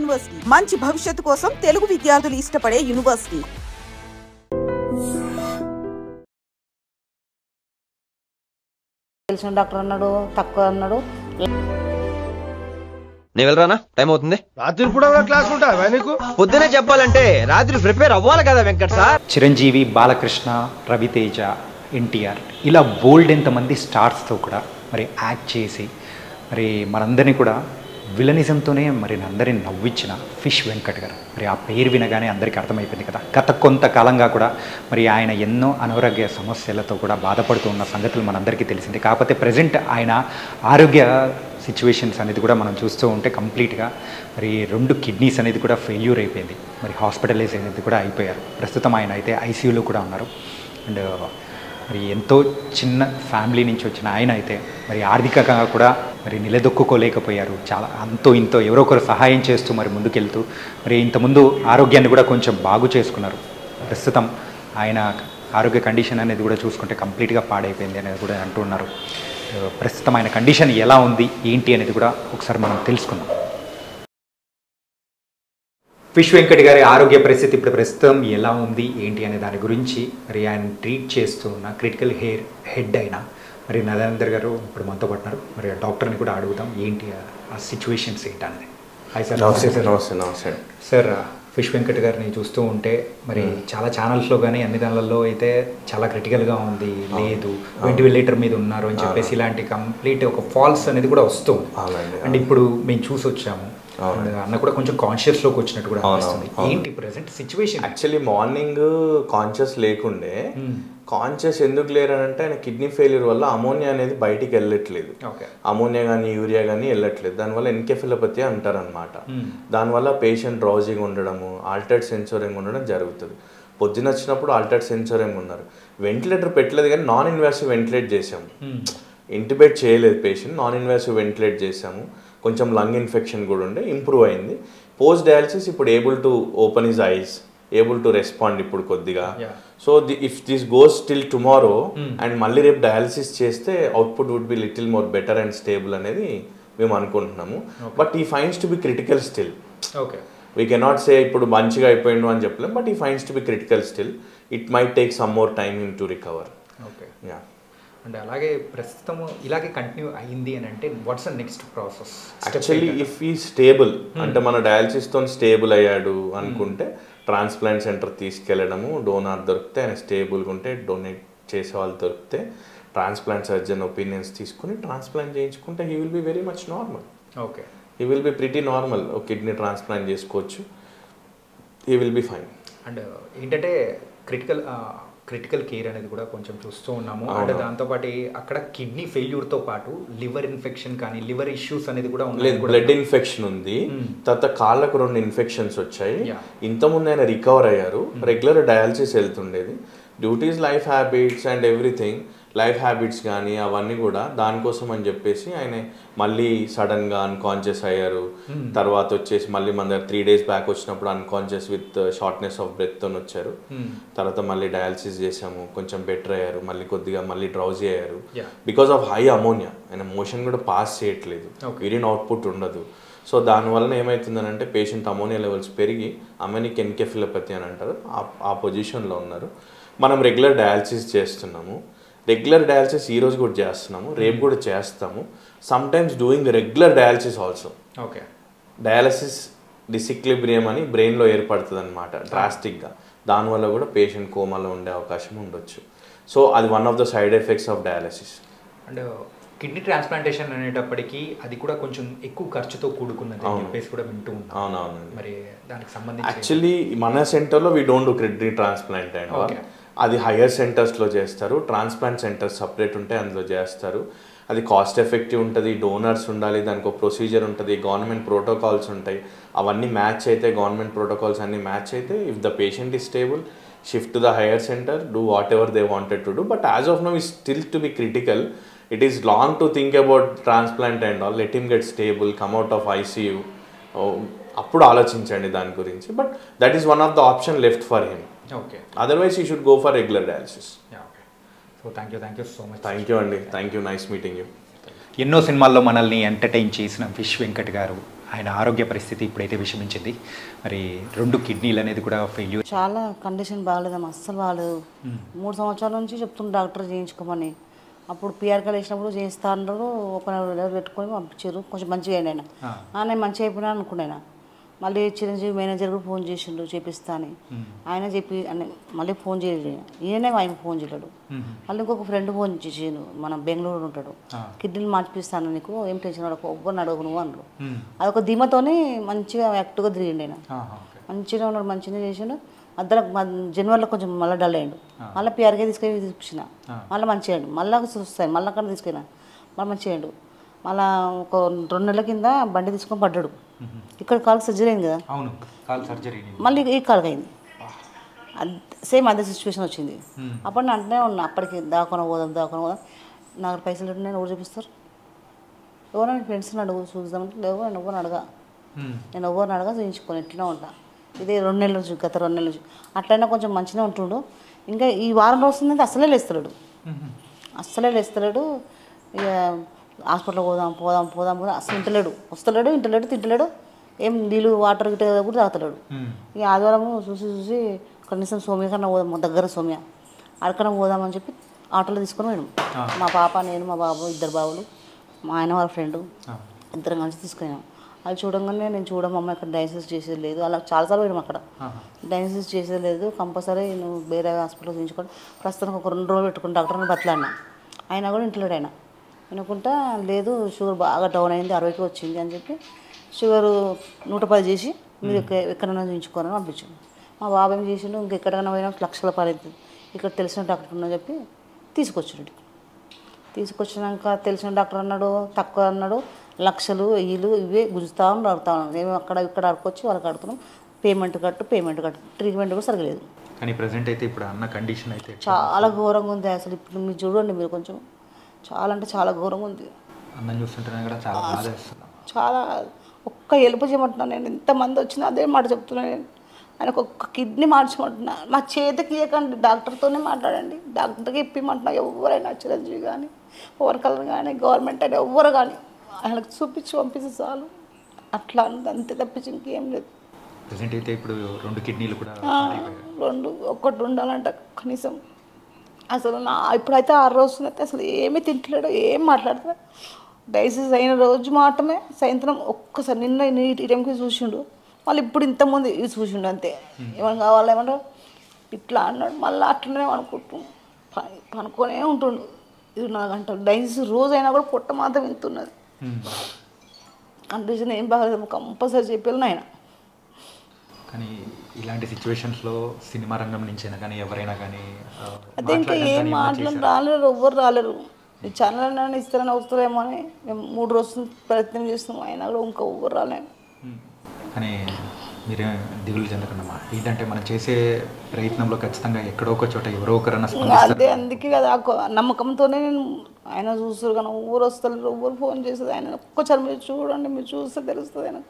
University మంచి భవిష్యత్తు కోసం తెలుగు విద్యార్థులు ఇష్టపడే యూనివర్సిటీ. తెలిసిన డాక్టర్ అన్నాడు, తక్కువ అన్నాడు. నేను వెళ్ళరానా? టైం అవుతుంది. రాత్రి కూడా క్లాస్ ఉంటావా నీకు? పొద్దునే చెప్పాలంటే రాత్రి ప్రిపేర్ అవ్వాలి కదా వెంకట్ సార్. చిరంజీవి, బాలకృష్ణ, రవితేజ, ఎన్టీఆర్ ఇలా బోల్డ్ ఎంతమంది స్టార్స్తో కూడా మరి యాక్ట్ చేసి మరి మనందరినీ కూడా విలనిజంతోనే మరి అందరిని నవ్వించిన ఫిష్ వెంకట్ గారు. మరి ఆ పేరు వినగానే అందరికీ అర్థమైపోయింది కదా. గత కొంతకాలంగా కూడా మరి ఆయన ఎన్నో అనారోగ్య సమస్యలతో కూడా బాధపడుతూ ఉన్న సంగతులు మనందరికీ తెలిసింది. కాకపోతే ప్రజెంట్ ఆయన ఆరోగ్య సిచ్యువేషన్స్ అనేది కూడా మనం చూస్తూ ఉంటే కంప్లీట్గా మరి 2 కిడ్నీస్ అనేది కూడా ఫెయిల్యూర్ అయిపోయింది. మరి హాస్పిటలైజ్ అనేది కూడా అయిపోయారు. ప్రస్తుతం ఆయన అయితే ఐసీయూలో కూడా ఉన్నారు. అండ్ మరి ఎంతో చిన్న ఫ్యామిలీ నుంచి వచ్చిన ఆయన అయితే మరి ఆర్థికంగా కూడా మరి నిలదొక్కుకోలేకపోయారు. చాలా అంతో ఇంతో ఎవరో ఒకరు సహాయం చేస్తూ మరి ముందుకెళ్తూ మరి ఇంతకుముందు ఆరోగ్యాన్ని కూడా కొంచెం బాగు చేసుకున్నారు. ప్రస్తుతం ఆయన ఆరోగ్య కండిషన్ అనేది కూడా చూసుకుంటే కంప్లీట్గా పాడైపోయింది అనేది కూడా అంటున్నారు. ప్రస్తుతం ఆయన కండిషన్ ఎలా ఉంది ఏంటి అనేది కూడా ఒకసారి మనం తెలుసుకుందాం. ఫిష్ వెంకట్ గారి ఆరోగ్య పరిస్థితి ఇప్పుడు ప్రస్తుతం ఎలా ఉంది ఏంటి అనే దాని గురించి మరి ఆయన ట్రీట్ చేస్తూ ఉన్న క్రిటికల్ హెడ్ అయిన మరి నరేందర్ గారు ఇప్పుడు మనతో పడుతున్నారు. మరి డాక్టర్ని కూడా అడుగుదాం ఏంటి ఆ సిచ్యువేషన్స్ ఏంటి అనేది. Hi sir. నమస్తే సార్. ఫిష్ వెంకట్ గారిని చూస్తూ ఉంటే మరి చాలా ఛానల్స్లో కానీ అన్ని దానిలలో అయితే చాలా క్రిటికల్గా ఉంది, లేదు వెంటిలేటర్ మీద ఉన్నారు అని చెప్పేసి ఇలాంటి కంప్లీట్ ఒక ఫాల్స్ అనేది కూడా వస్తుంది. అండ్ ఇప్పుడు మేము చూసి వచ్చాము, అన్న కూడా కొంచెం కాన్షియస్లోకి వచ్చినట్టు కూడా అనిపిస్తుంది. ఏంటి present situation? Actually morning conscious లేకుండే, కాన్షియస్ ఎందుకు లేరనంటే ఆయన కిడ్నీ ఫెయిల్యూర్ వల్ల అమోనియా అనేది బయటికి వెళ్ళట్లేదు. అమోనియా కానీ యూరియా కానీ వెళ్ళట్లేదు. దానివల్ల ఎన్కెఫిలోపతి అంటారనమాట. దానివల్ల పేషెంట్ డ్రౌజింగ్ ఉండడము, ఆల్టర్డ్ సెన్సోరింగ్ ఉండడం జరుగుతుంది. పొద్దున వచ్చినప్పుడు ఆల్టర్డ్ సెన్సోరింగ్ ఉన్నారు. వెంటిలేటర్ పెట్టలేదు కానీ నాన్ ఇన్వాసివ్ వెంటిలేట్ చేసాము. ఇంటిబేట్ చేయలేదు పేషెంట్, నాన్ ఇన్వాసివ్ వెంటిలేట్ చేసాము. కొంచెం లంగ్ ఇన్ఫెక్షన్ కూడా ఉండే, ఇంప్రూవ్ అయింది. పోస్ట్ డయాలసిస్ ఇప్పుడు able to open his eyes, able to respond ఇప్పుడు కొద్దిగా. So if this goes till tomorrow and మళ్ళీ రేపు డయాలసిస్ చేస్తే output would be little more better and stable అనేది మేము అనుకుంటున్నాము. But he finds to be critical still. We cannot say ఇప్పుడు మంచిగా అయిపోయిండు అని చెప్పలేం, but he finds to be critical still. It might take some more time him to recover. అంటే అలాగే ప్రస్తుతం ఇలాగే కంటిన్యూ అయింది అని అంటే what's the next process? Actually if ఈ స్టేబుల్ అంటే మన డయాలసిస్తో స్టేబుల్ అయ్యాడు అనుకుంటే ట్రాన్స్ప్లాంట్ సెంటర్ తీసుకెళ్ళడము, డోనార్ దొరికితే ఆయన స్టేబుల్గా ఉంటే డొనేట్ చేసే వాళ్ళు దొరికితే ట్రాన్స్ప్లాంట్ సర్జన్ ఒపీనియన్స్ తీసుకుని ట్రాన్స్ప్లాంట్ చేయించుకుంటే he will be very much normal. He will be pretty normal. ఒక కిడ్నీ ట్రాన్స్ప్లాంట్ చేసుకోవచ్చు, he will be fine. And ఏంటంటే క్రిటికల్ కేర్ అనేది కూడా కొంచెం చూస్తూ ఉన్నాము. అంటే దాంతోపాటు అక్కడ కిడ్నీ ఫెయిల్యూర్తో పాటు లివర్ ఇన్ఫెక్షన్ కానీ లివర్ ఇష్యూస్ అనేది కూడా లేదు. బ్లడ్ ఇన్ఫెక్షన్ ఉంది, తర్వాత కాళ్ళకు 2 ఇన్ఫెక్షన్స్ వచ్చాయి. ఇంతకుముందు ఆయన రికవర్ అయ్యారు. రెగ్యులర్ డయాలసిస్ వెళ్తుండేది. Duties, life habits and everything, life habits కానీ అవన్నీ కూడా దానికోసం అని చెప్పేసి ఆయన మళ్ళీ సడన్గా అన్కాన్షియస్ అయ్యారు. తర్వాత వచ్చేసి మళ్ళీ మన దగ్గర 3 days బ్యాక్ వచ్చినప్పుడు అన్కాన్షియస్ విత్ షార్ట్నెస్ ఆఫ్ బ్రెత్తో వచ్చారు. తర్వాత మళ్ళీ డయాలసిస్ చేసాము, కొంచెం బెటర్ అయ్యారు. మళ్ళీ కొద్దిగా మళ్ళీ డ్రౌజీ అయ్యారు బికాస్ ఆఫ్ హై అమోనియా. ఆయన మోషన్ కూడా పాస్ చేయట్లేదు, యూరిన్ అవుట్పుట్ ఉండదు. సో దానివల్ల ఏమవుతుందని అంటే పేషెంట్ అమోనియా లెవెల్స్ పెరిగి అమెనిక్ ఎన్కెఫిలోపతి అని అంటారు, ఆ పొజిషన్లో ఉన్నారు. మనం రెగ్యులర్ డయాలసిస్ చేస్తున్నాము. రెగ్యులర్ డయాలసిస్ ఈరోజు కూడా చేస్తున్నాము, రేపు కూడా చేస్తాము. Sometimes doing regular dialysis also. Dialysis disequilibrium అని బ్రెయిన్లో ఏర్పడుతుంది అనమాట డ్రాస్టిక్గా. దానివల్ల కూడా పేషెంట్ కోమాలో ఉండే అవకాశం ఉండొచ్చు. సో అది one of the side effects of dialysis. And kidney transplantation అనేటప్పటికీ అది కూడా కొంచెం ఎక్కువ ఖర్చుతో కూడుకున్నది అని చెప్పేసి కూడా వింటూ ఉన్నాం. అవునవునండి. మరి దానికి సంబంధించి యాక్చువల్లీ మన సెంటర్లో we don't do kidney transplant and అది హయ్యర్ సెంటర్స్లో చేస్తారు. ట్రాన్స్ప్లాంట్ సెంటర్స్ సపరేట్ ఉంటాయి, అందులో చేస్తారు. అది కాస్ట్ ఎఫెక్టివ్ ఉంటుంది, డోనర్స్ ఉండాలి, దానికి ఒక ప్రొసీజర్ ఉంటుంది, గవర్నమెంట్ ప్రోటోకాల్స్ ఉంటాయి. అవన్నీ మ్యాచ్ అయితే, గవర్నమెంట్ ప్రోటోకాల్స్ అన్నీ మ్యాచ్ అయితే if the patient is stable, shift to the higher centre, do what ever they wanted to do. But as of now is still to be critical. It is long to think about transplant and all. Let him get stable, come out of ICU, అప్పుడు ఆలోచించండి దాని గురించి. But that is one of the option left for him. Otherwise he should go for regular dialysis. So thank you so much. Thank you అండి, thank you, nice meeting you. ఎన్నో సినిమాల్లో మనల్ని entertain చేసిన fish Venkat గారు ఆయన ఆరోగ్య పరిస్థితి ఇప్పుడైతే విషమించింది. మరి 2 కిడ్నీలు అనేది కూడా ఫెయిల్యూర్. చాలా కండిషన్ బాగాలేదమ్మా, అస్సలు బాగాలేదు. 3 సంవత్సరాల నుంచి చెప్తున్న డాక్టర్ చేయించుకోమని. అప్పుడు పిఆర్కలు వేసినప్పుడు చేయిస్తా అన్నారు, ఒక నెల పెట్టుకొని పంపించారు. కొంచెం మంచిగా అయినా నేను మంచిగా అయిపోయినా అనుకున్నాను. మళ్ళీ చిరంజీవి మేనేజర్ కూడా ఫోన్ చేసిండు చేపిస్తా అని. ఆయన చెప్పి మళ్ళీ ఫోన్ చేయలేదు, ఈయనే ఆయన ఫోన్ చేయలేడు. మళ్ళీ ఇంకొక ఫ్రెండ్ ఫోన్ చేసిండు, మన బెంగళూరు ఉంటాడు, కిడ్నీలు మార్పిస్తాను నీకు, ఏం టెన్షన్ పడకు, ఎవ్వరిని అడగను నువ్వు అన్నారు. అదొక ధీమతోనే మంచిగా యాక్టివ్గా తిరిగిండు ఆయన. మంచిగా ఉన్నాడు, మంచిగా చేసిండు. మధ్యలో జనవరిలో కొంచెం మళ్ళీ డల్ అయ్యాడు. మళ్ళీ పిఆర్కే తీసుకెళ్ళి చూపించిన, మళ్ళీ మంచిగా అయ్యాడు. మళ్ళీ చూస్తాను, మళ్ళీ అక్కడ తీసుకెళ్ళినా, మళ్ళీ మంచిగా అయ్యాడు. మళ్ళీ ఒక 2 నెలల కింద బండి తీసుకొని పడ్డాడు. ఇక్కడ కాలుకి సర్జరీ అయింది కదా, అవును, కాలు సర్జరీ మళ్ళీ ఈ కాలుకి అయింది. సేమ్ అదే సిచ్యువేషన్ వచ్చింది. అప్పుడు నేను అంటూనే ఉన్నా, అప్పటికి దాకొని పోదాం. నాకు పైసలు నేను ఎవరు చూపిస్తారు, ఎవరైనా ఫ్రెండ్స్ని అడుగు చూద్దామంటే లేవు, నేను ఎవరిని అడగా చూపించుకొని ఎట్లా ఉంటా. ఇదే 2 నెలల నుంచి, గత 2 నెలల నుంచి అట్లయినా కొంచెం మంచిగా ఉంటుండు. ఇంకా ఈ వారం రోజులైతే అస్సలే లేస్తలేడు. ఇక హాస్పిటల్కి పోదాం అసలు ఇంటలేడు, తింటలేడు. ఏం నీళ్ళు వాటర్ గిట్ట కూడా తాగుతలేడు. ఇక ఆదివారం చూసి కనీసం సోమ్య కన్నా పోదాం, దగ్గర సోమ్య అక్కడికన్నా పోదామని చెప్పి ఆటోలో తీసుకొని పోయాడు. మా పాప, నేను, మా బాబు, 2 బాబులు, మా ఆయన వాళ్ళ ఫ్రెండు, ఇద్దరం కలిసి తీసుకున్నాం. అది చూడంగానే నేను చూడమమ్మ ఇక్కడ డయాలసిస్ చేసేది లేదు, అలా చాలాసార్లు పోయాం. అక్కడ డయాలసిస్ చేసేది లేదు, కంపల్సరీ నువ్వు వేరే హాస్పిటల్ చూపించుకోండి. ప్రస్తుతానికి ఒక 2 రోజులు పెట్టుకుని డాక్టర్ని బతలాడినా. అయినా కూడా ఇంట్లోడు ఆయన వినుకుంటా, లేదు షుగర్ బాగా డౌన్ అయింది, 60కి వచ్చింది అని చెప్పి షుగర్ 110 చేసి మీరు ఎక్కడైనా చూపించుకోవాలని పంపించాను. మా బాబు ఏం చేసిండు, ఇంకెక్కడికైనా పోయినా లక్షల పడైంది, ఇక్కడ తెలిసిన డాక్టర్ ఉన్నా చెప్పి తీసుకొచ్చినాక తెలిసిన డాక్టర్ అన్నాడు, తక్కువ అన్నాడు, లక్షలు ఇవే గుంజుతా ఉన్నాడు. మేము ఇక్కడ అడుకొచ్చి వాళ్ళకి అడుగుతున్నాం, పేమెంట్ కట్టు. ట్రీట్మెంట్ కూడా సరిగలేదు. కానీ ప్రజెంట్ అయితే ఇప్పుడు అన్న కండిషన్ అయితే చాలా ఘోరంగా ఉంది. అసలు ఇప్పుడు మీరు చూడండి, మీరు కొంచెం చాలా అంటే చాలా ఘోరంగా ఉంది. అన్నం చూస్తుంటేనే కూడా చాలా బాధ వేస్తుంది. చాలా ఒక్క ఎలుపు చేయమంటున్నాను నేను, ఎంతమంది వచ్చినా అదే మాట చెప్తున్నాను నేను. ఆయనకు ఒక్క కిడ్నీ మార్చమంటున్నా, మా చేతికి ఇవ్వకండి, డాక్టర్తోనే మాట్లాడండి, డాక్టర్కి ఇప్పిమంటున్నా. ఎవరైనా చిరంజీవి కానీ, వర్కర్లు కానీ, గవర్నమెంట్ అని ఎవ్వరు కానీ ఆయనకు చూపించి పంపిస్తే చాలు. అట్లా అంతే తప్పించి ఇంకేం లేదు. ప్రెసెంట్ అయితే ఇప్పుడు 2 కిడ్నీలు కూడా 2 ఒకటి ఉండాలంట కనీసం. అసలు ఇప్పుడైతే 6 రోజులు అయితే అసలు ఏమీ తింటలేడు, ఏం మాట్లాడతాడు. డయాలసిస్ అయిన రోజు మాత్రమే సాయంత్రం ఒక్కసారి నిన్న ఈ టైంకి చూసిండు, మళ్ళీ ఇప్పుడు ఇంతకుముందు ఇది చూసిండు అంతే. ఏమైనా కావాలి ఏమంటారు ఇట్లా అన్నాడు, మళ్ళీ అట్లనే పనుకొనే ఉంటుండు 24 గంటలు. డయాలసిస్ రోజు అయినా కూడా పొట్ట మాత్రం ఇంతున్నది. కండిషన్ ఏం బాగలేదు, కంపల్సరీ చెప్పాను ఆయన. కానీ ఇలాంటి సిచ్యువేషన్స్లో సినిమా రంగం నుంచైనా కానీ ఎవరైనా కానీ అదే ఇంకా ఏం రాలేరు, ఎవ్వరు రాలేరు. ఈ ఛానల్ అయినా ఇస్తారని వస్తారేమో అని మేము 3 రోజులు ప్రయత్నం చేస్తున్నాం, అయినా కూడా ఇంకా ఎవ్వరు రాలేము. కానీ మీరే దిగులు చెందకుండా ఏంటంటే మనం చేసే ప్రయత్నంలో ఖచ్చితంగా ఎక్కడో ఒక చోట ఎవరో ఒకరన్నా అదే అందుకే కదా నమ్మకంతోనే నేను ఆయన చూస్తారు. కానీ ఊరు వస్తారు, ఎవరు ఫోన్ చేస్తుంది ఆయన ఒక్కసారి మీరు చూడండి, మీరు చూస్తే తెలుస్తుంది ఆయన.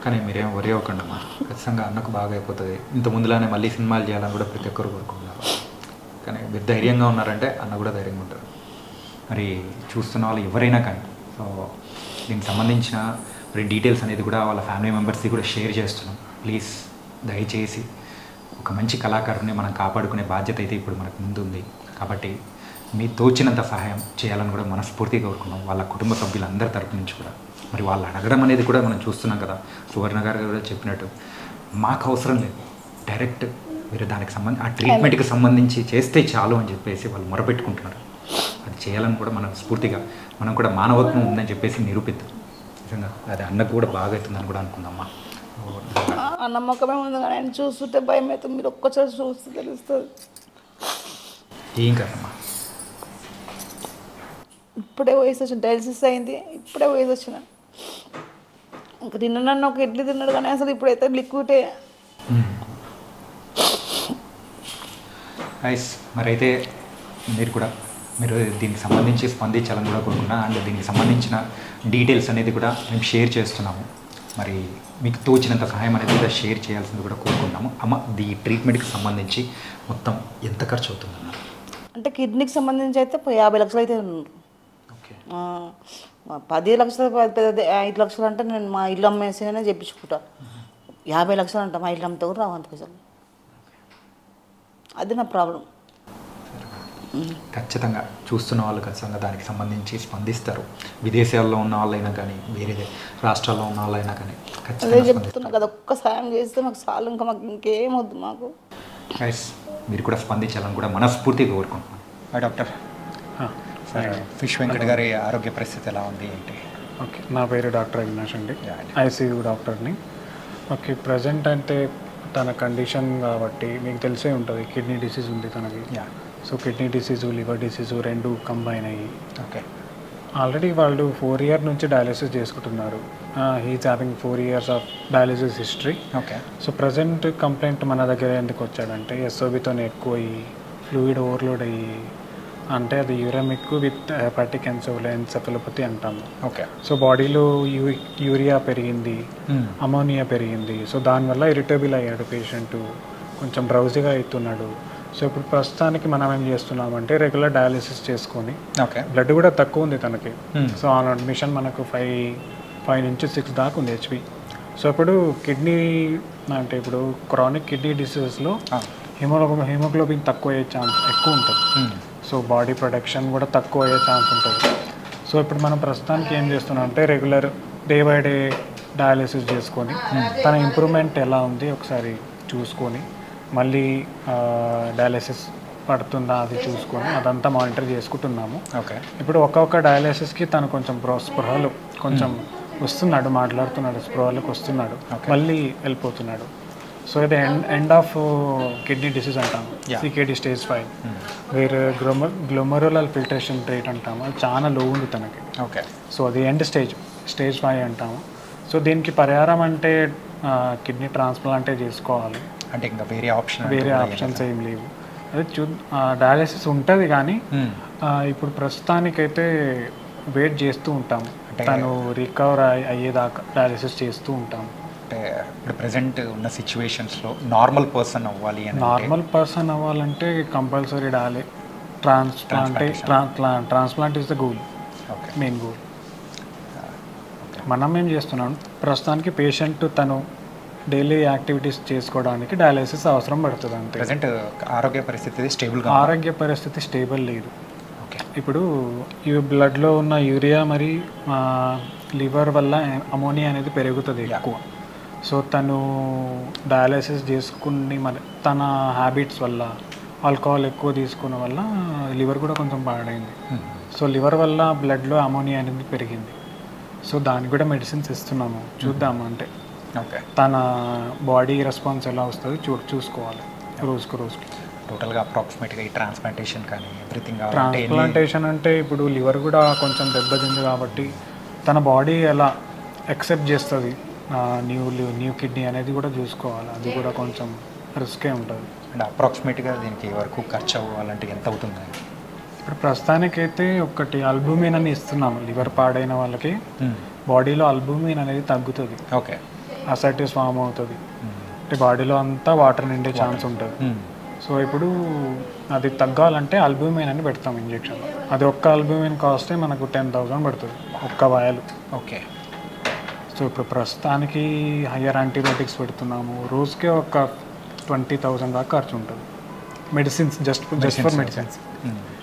కానీ మీరేం వరి అవ్వకండి అమ్మా, ఖచ్చితంగా అన్నకు బాగా అయిపోతుంది. ఇంత ముందులానే మళ్ళీ సినిమాలు చేయాలని కూడా ప్రతి ఒక్కరు కోరుకుంటున్నారు. కానీ మీరు ధైర్యంగా ఉన్నారంటే అన్న కూడా ధైర్యంగా ఉంటారు. మరి చూస్తున్న వాళ్ళు ఎవరైనా కానీ సో దీనికి సంబంధించిన మరి డీటెయిల్స్ అనేది కూడా వాళ్ళ ఫ్యామిలీ మెంబర్స్కి కూడా షేర్ చేస్తున్నాం. ప్లీజ్ దయచేసి ఒక మంచి కళాకారుని మనం కాపాడుకునే బాధ్యత అయితే ఇప్పుడు మనకు ముందు ఉంది. కాబట్టి మీ తోచినంత సహాయం చేయాలని కూడా మనస్ఫూర్తిగా కోరుకున్నాం వాళ్ళ కుటుంబ సభ్యులందరి తరపు నుంచి కూడా. మరి వాళ్ళు అడగడం అనేది కూడా మనం చూస్తున్నాం కదా, సువర్ణ గారు కూడా చెప్పినట్టు మాకు అవసరం లేదు, డైరెక్ట్ మీరు దానికి సంబంధించి ఆ ట్రీట్మెంట్కి సంబంధించి చేస్తే చాలు అని చెప్పేసి వాళ్ళు మొరపెట్టుకుంటున్నారు. అది చేయాలని కూడా మనం స్ఫూర్తిగా మనం కూడా మానవత్వం ఉందని చెప్పేసి నిరూపిద్దాం. నిజంగా అది అన్నకు కూడా బాగా అవుతుందని కూడా అనుకుందామా. ఆ నమ్మకమే ఉంది, కానీ ఆయన చూస్తుంటే భయం అవుతుంది. మీరు ఒక్కసారి చూస్తే తెలుస్తుంది. ఏం కదమ్మా, ఇప్పుడే వయసు వచ్చిన డయాలసిస్ అయింది, ఇప్పుడే వయసు వచ్చిన. ఇంకా నిన్న నన్ను ఒక ఇడ్లీ తిన్నాడు, కానీ అసలు ఇప్పుడైతే లిక్విడే. ఐస్ మరైతే మీరు దీనికి సంబంధించి స్పందించాలని కూడా కోరుకున్నా. అండ్ దీనికి సంబంధించిన డీటెయిల్స్ అనేది కూడా మేము షేర్ చేస్తున్నాము. మరి మీకు తోచినంత సహాయం అనేది కూడా షేర్ చేయాల్సింది కూడా కోరుకుంటున్నాము. అమ్మ ఈ ట్రీట్మెంట్కి సంబంధించి మొత్తం ఎంత ఖర్చు అవుతుందన్న? అంటే కిడ్నీకి సంబంధించి అయితే 50 లక్షలు అయితే 10 లక్షలు 5 లక్షలు అంటే నేను మా ఇల్లు అమ్మేసినే చెప్పించుకుంటా. 50 లక్షలు అంట మా ఇల్లు అమ్మితే కూడా రావంత పైసలు. అది నా ప్రాబ్లం. ఖచ్చితంగా చూస్తున్న వాళ్ళు ఖచ్చితంగా దానికి సంబంధించి స్పందిస్తారు. విదేశాల్లో ఉన్న వాళ్ళైనా కానీ వేరే రాష్ట్రాల్లో ఉన్న వాళ్ళైనా కానీ అదే ఖచ్చితంగా చెప్తున్నా కదా, ఒక్క సాయం చేస్తే మాకు చాలు, ఇంకా మాకు ఇంకేం వద్దు మాకు. మీరు కూడా స్పందించాలని కూడా మనస్ఫూర్తిగా కోరుకుంటున్నాను. డాక్టర్ ఫిష్ వెంకట్ గారి ఆరోగ్య పరిస్థితి ఎలా ఉంది ఏంటి? ఓకే, నా పేరు డాక్టర్ అవినాష్ అండి, ఐసీయూ డాక్టర్ని. ఓకే, ప్రజెంట్ అంటే తన కండిషన్ కాబట్టి మీకు తెలిసే ఉంటుంది, కిడ్నీ డిసీజ్ ఉంది తనకి. So kidney disease, liver disease రెండు కంబైన్ అయ్యి ఓకే ఆల్రెడీ వాళ్ళు 4 years నుంచి డయాలిసిస్ చేసుకుంటున్నారు. He's having 4 years of dialysis history. Okay. So present complaint మన దగ్గర ఎందుకు వచ్చాడంటే ఎస్ఓబితోనే ఎక్కువ అయ్యి ఫ్లూయిడ్ ఓవర్లోడ్ అయ్యి, అంటే అది యూరమిక్ విత్ హెపాటిక్ ఎన్సెఫలోపతి అంటాము. ఓకే. సో బాడీలో యూరియా పెరిగింది, అమోనియా పెరిగింది. సో దానివల్ల ఇరిటబుల్ అయ్యాడు పేషెంట్, కొంచెం డ్రౌజీగా అవుతున్నాడు. సో ఇప్పుడు ప్రస్తుతానికి మనం ఏం చేస్తున్నామంటే రెగ్యులర్ డయాలిసిస్ చేసుకొని, ఓకే, బ్లడ్ కూడా తక్కువ ఉంది తనకి. సో ఆన్ అడ్మిషన్ మనకు 5 నుంచి 6 దాకా ఉంది హెచ్పి. సో ఇప్పుడు కిడ్నీ అంటే ఇప్పుడు క్రానిక్ కిడ్నీ డిసీజెస్లో హిమోగ్లోబిన్ తక్కువ అయ్యే ఛాన్స్ ఎక్కువ ఉంటుంది. సో బాడీ ప్రొడక్షన్ కూడా తక్కువ అయ్యే ఛాన్స్ ఉంటుంది. సో ఇప్పుడు మనం ప్రస్తుతానికి ఏం చేస్తున్నాం అంటే regular day by day dialysis చేసుకొని తన ఇంప్రూవ్మెంట్ ఎలా ఉంది ఒకసారి చూసుకొని, మళ్ళీ డయాలిసిస్ పడుతుందా అది చూసుకొని అదంతా మానిటర్ చేసుకుంటున్నాము. ఓకే. ఇప్పుడు ఒక్కొక్క డయాలిసిస్కి తను కొంచెం స్పృహలు కొంచెం వస్తున్నాడు, మాట్లాడుతున్నాడు, స్పృహలకు వస్తున్నాడు, మళ్ళీ వెళ్ళిపోతున్నాడు. సో ఇది ఎండ్ ఆఫ్ కిడ్నీ డిసీజ్ అంటాము, సికేడి స్టేజ్ 5. వేరే గ్లోమరులర్ ఫిల్ట్రేషన్ రేట్ అంటాము, అది చాలా లో ఉంది తనకి. ఓకే. సో అది ఎండ్ స్టేజ్ 5 అంటాము. సో దీనికి పరిహారం అంటే కిడ్నీ ట్రాన్స్ప్లాంటే చేసుకోవాలి, అంటే ఇంకా వేరే ఆప్షన్స్ ఏం లేవు. అదే డయాలిసిస్ ఉంటుంది కానీ ఇప్పుడు ప్రస్తుతానికైతే వెయిట్ చేస్తూ ఉంటాము, తను రికవర్ అయ్యేదాకా డయాలిసిస్ చేస్తూ ఉంటాము. అంటే ఇప్పుడు ప్రజెంట్ ఉన్న సిచ్యువేషన్స్లో నార్మల్ పర్సన్ అవ్వాలి అని, నార్మల్ పర్సన్ అవ్వాలంటే compulsory transplant is the goal, main goal. మనం ఏం చేస్తున్నాం ప్రస్తుతానికి పేషెంట్ తను డైలీ యాక్టివిటీస్ చేసుకోవడానికి డయాలిసిస్ అవసరం పడుతుంది అంతే. ప్రజెంట్ ఆరోగ్య పరిస్థితి స్టేబుల్ లేదు. ఇప్పుడు ఈ బ్లడ్లో ఉన్న యూరియా మరి లివర్ వల్ల అమోనియా అనేది పెరుగుతుంది ఎక్కువ. సో తను డయాలిసిస్ చేసుకుని మరి తన హ్యాబిట్స్ వల్ల ఆల్కహాల్ ఎక్కువ తీసుకున్న వల్ల లివర్ కూడా కొంచెం పాడైంది. సో లివర్ వల్ల బ్లడ్లో అమోనియా అనేది పెరిగింది. సో దానికి కూడా మెడిసిన్స్ ఇస్తున్నాము, చూద్దాము అంటే తన బాడీ రెస్పాన్స్ ఎలా వస్తుంది చూసుకోవాలి రోజుకు. టోటల్గా అప్రాక్సిమేట్గా ఈ ట్రాన్స్ప్లాంటేషన్ కానీ ఎవ్రీథింగ్. ట్రాన్స్ప్లాంటేషన్ అంటే ఇప్పుడు లివర్ కూడా కొంచెం దెబ్బతింది కాబట్టి తన బాడీ ఎలా యాక్సెప్ట్ చేస్తుంది న్యూ కిడ్నీ అనేది కూడా చూసుకోవాలి, అది కూడా కొంచెం రిస్కే ఉంటుంది. అండ్ అప్రాక్సిమేట్గా దీనికి వరకు ఖర్చు అవ్వాలంటే ఎంత అవుతుంది? ఇప్పుడు ప్రస్తుతానికైతే ఒకటి అల్బుమిన్ అని ఇస్తున్నాము. లివర్ పాడైన వాళ్ళకి బాడీలో అల్బుమిన్ అనేది తగ్గుతుంది, ఓకే, అసైటిస్ ఫామ్ అవుతుంది, అంటే బాడీలో అంతా వాటర్ నిండే ఛాన్స్ ఉంటుంది. సో ఇప్పుడు అది తగ్గాలంటే అల్బుమిన్ అని పెడతాం ఇంజెక్షన్. అది ఒక్క అల్బుమిన్ కాస్టే మనకు 10,000 పడుతుంది ఒక్క వాయలు. ఓకే. సో ఇప్పుడు ప్రస్తుతానికి హయ్యర్ యాంటీబయాటిక్స్ పెడుతున్నాము, రోజుకే ఒక 20,000 దాకా ఖర్చు ఉంటుంది. Medicines just for medicines.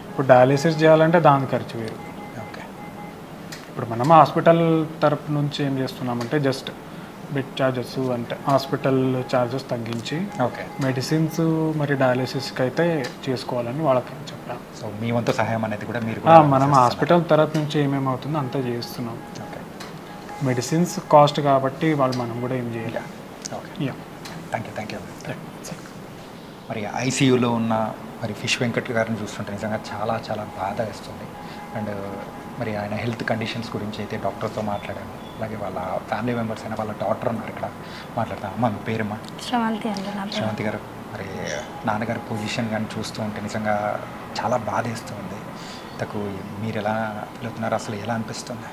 ఇప్పుడు డయాలిసిస్ చేయాలంటే దాని ఖర్చు వేరు. ఓకే. ఇప్పుడు మనం హాస్పిటల్ తరపు నుంచి ఏం చేస్తున్నామంటే జస్ట్ బెడ్ ఛార్జెస్ అంటే హాస్పిటల్ ఛార్జెస్ తగ్గించి ఓకే మెడిసిన్స్ మరి డయాలిసిస్కి అయితే చేసుకోవాలని వాళ్ళకి చెప్పాను. సో మీ వంతు సహాయం అనేది కూడా మీరు మనం హాస్పిటల్ తరపు నుంచి ఏమేమి అవుతుందో అంతా చేస్తున్నాం. ఓకే. మెడిసిన్స్ కాస్ట్ కాబట్టి వాళ్ళు మనం కూడా ఏం చేయాలి. ఓకే. Thank you. మరి ఐసీయూలో ఉన్న మరి ఫిష్ వెంకట్ గారిని చూస్తుంటే నిజంగా చాలా చాలా బాధ వేస్తుంది. అండ్ మరి ఆయన హెల్త్ కండిషన్స్ గురించి అయితే డాక్టర్తో మాట్లాడాను, అలాగే వాళ్ళ ఫ్యామిలీ మెంబర్స్ అయినా వాళ్ళ డాక్టర్ ఉన్నారు ఇక్కడ మాట్లాడతాను. అమ్మ మీ పేరమ్మా? శ్రవంతి అండి. శ్రవంతి గారు, మరి నాన్నగారి పొజిషన్ కానీ చూస్తూ ఉంటే నిజంగా చాలా బాధ వేస్తుంది. ఇంతకు మీరు ఎలా ఫీల్ అవుతున్నారు, అసలు ఎలా అనిపిస్తుంది?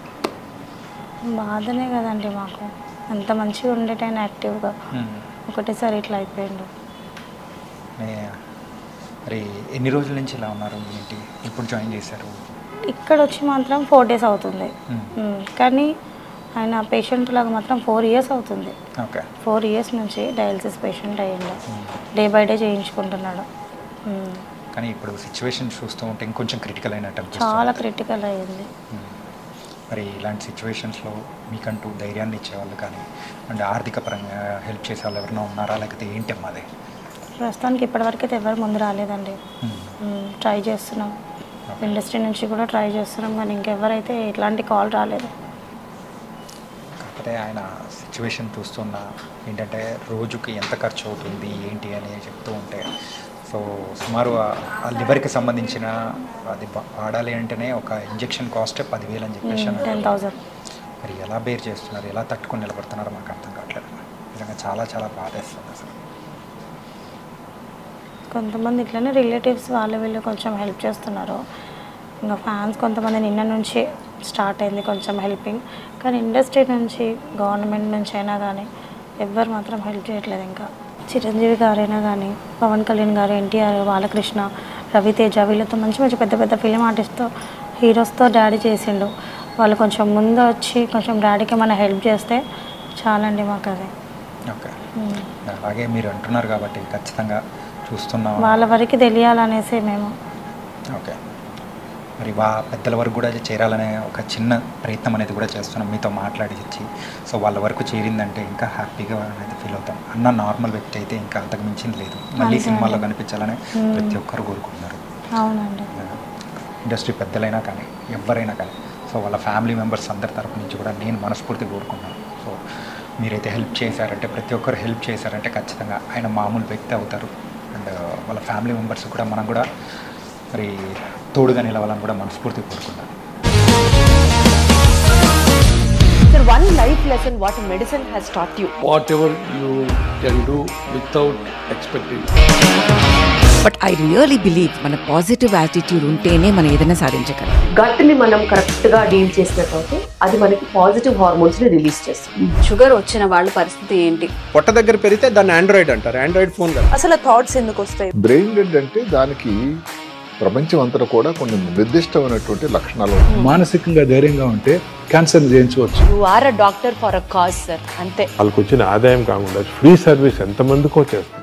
బాధనే కదండి మాకు, అంత మంచిగా ఉండేటైనా యాక్టివ్గా ఒకటేసారి ఇట్లా అయిపోయిండు. మరి ఎన్ని రోజుల నుంచి ఇలా ఉన్నారు, ఏంటి, ఎప్పుడు జాయిన్ చేశారు? ఇక్కడ వచ్చి మాత్రం 4 days అవుతుంది. కానీ ఆయన పేషెంట్ లాగా మాత్రం 4 years అవుతుంది. 4 years నుంచి డయాలసిస్ పేషెంట్ అయ్యిండు. డే బై డే చేయించుకుంటున్నాడు. కానీ ఇప్పుడు సిచ్యువేషన్ చూస్తూ ఉంటే ఇంకొంచెం క్రిటికల్ అయినట్టు చాలా క్రిటికల్ అయ్యింది. మరి ఇలాంటి సిచ్యువేషన్స్లో మీకంటూ ధైర్యాన్ని ఇచ్చేవాళ్ళు కానీ అంటే ఆర్థిక పరంగా హెల్ప్ చేసే వాళ్ళు ఎవరైనా ఉన్నారా, లేకపోతే ఏంటి అదే? ప్రస్తుతానికి ఇప్పటివరకు అయితే ఎవరు ముందు రాలేదండి. ట్రై చేస్తున్నాం, ఇండస్ట్రీ నుంచి కూడా ట్రై చేస్తున్నాం, కానీ ఇంకెవరైతే ఇట్లాంటి కాల్ రాలేదు. కాకపోతే ఆయన సిచ్యువేషన్ చూస్తున్న ఏంటంటే రోజుకి ఎంత ఖర్చు అవుతుంది ఏంటి అని చెప్తూ ఉంటే సో సుమారు ఆ లివర్కి సంబంధించిన అది వాడాలి అంటేనే ఒక ఇంజెక్షన్ కాస్ట్ 10,000 అని చెప్పేసి 10,000. మరి ఎలా బేర్ చేస్తున్నారు, ఎలా తట్టుకొని నిలబడుతున్నారో మాకు అర్థం కావట్లేదు. నిజంగా చాలా చాలా బాధేస్తుంది అసలు. కొంతమంది ఇట్లనే రిలేటివ్స్ వాళ్ళు వీళ్ళు కొంచెం హెల్ప్ చేస్తున్నారు. ఇంకా ఫ్యాన్స్ కొంతమంది నిన్న నుంచి స్టార్ట్ అయింది కొంచెం హెల్పింగ్. కానీ ఇండస్ట్రీ నుంచి గవర్నమెంట్ నుంచి అయినా కానీ ఎవ్వరు మాత్రం హెల్ప్ చేయట్లేదు. ఇంకా చిరంజీవి గారైనా కానీ పవన్ కళ్యాణ్ గారు, ఎన్టీఆర్, బాలకృష్ణ, రవితేజ వీళ్ళతో మంచి మంచి పెద్ద పెద్ద ఫిలిం ఆర్టిస్ట్తో హీరోస్తో డాడీ చేసిండు. వాళ్ళు కొంచెం ముందు వచ్చి కొంచెం డాడీకి మన హెల్ప్ చేస్తే చాలండి మాకు అది. ఓకే, అలాగే మీరు అంటున్నారు కాబట్టి ఖచ్చితంగా చూస్తున్నాం వాళ్ళ వరకు తెలియాలనేసి మేము. ఓకే, మరి పెద్దల వరకు కూడా చేరాలనే ఒక చిన్న ప్రయత్నం అనేది కూడా చేస్తున్నాం మీతో మాట్లాడించి. సో వాళ్ళ వరకు చేరిందంటే ఇంకా హ్యాపీగా అనేది ఫీల్ అవుతాం. అన్న నార్మల్ వ్యక్తి అయితే ఇంకా అంతకు మించింది లేదు. మళ్ళీ సినిమాలో కనిపించాలని ప్రతి ఒక్కరు కోరుకుంటున్నారు. అవునండి, ఇండస్ట్రీ పెద్దలైనా కానీ ఎవరైనా కానీ సో వాళ్ళ ఫ్యామిలీ మెంబర్స్ అందరి తరపు నుంచి కూడా నేను మనస్ఫూర్తి కోరుకున్నాను. సో మీరైతే హెల్ప్ చేశారంటే, ప్రతి ఒక్కరు హెల్ప్ చేశారంటే ఖచ్చితంగా ఆయన మామూలు వ్యక్తి అవుతారు. అండ్ వాళ్ళ ఫ్యామిలీ మెంబర్స్ కూడా మనం కూడా మరి తోడుగా నిలవాలని కూడా మనస్ఫూర్తి కోరుకుంటాను. Sir, one life lesson what medicine has taught you. Whatever you can do without expecting. But I really believe మన పాజిటివ్ యాటిట్యూడ్ ఉంటేనే మనం ఏదైనా సాధించగలం. గట్ని మనం కరెక్ట్గా డీల్ చేసినట్లయితే అది మనకి పాజిటివ్ హార్మోన్స్ని రిలీజ్ చేస్తుంది. షుగర్ వచ్చిన వాళ్ళ పరిస్థితి ఏంటి? పొట్ట దగ్గర పెరిగితే దాన్ని ఆండ్రాయిడ్ అంటారు. ఆండ్రాయిడ్ ఫోన్ కదా. అసలు థాట్స్ ఎందుకు వస్తాయి? బ్రెయిన్ డెడ్ అంటే దానికి ప్రపంచం అంతా కూడా కొన్ని నిర్దిష్టమైనటువంటి లక్షణాలు. మానసికంగా ధైర్యంగా ఉంటే క్యాన్సర్ జయించవచ్చు. You are a doctor for a cause sir, అంతే. వాళ్ళకి వచ్చిన ఆదాయం కాకుండా ఫ్రీ సర్వీస్ ఎంతమందికో చేస్తుంది.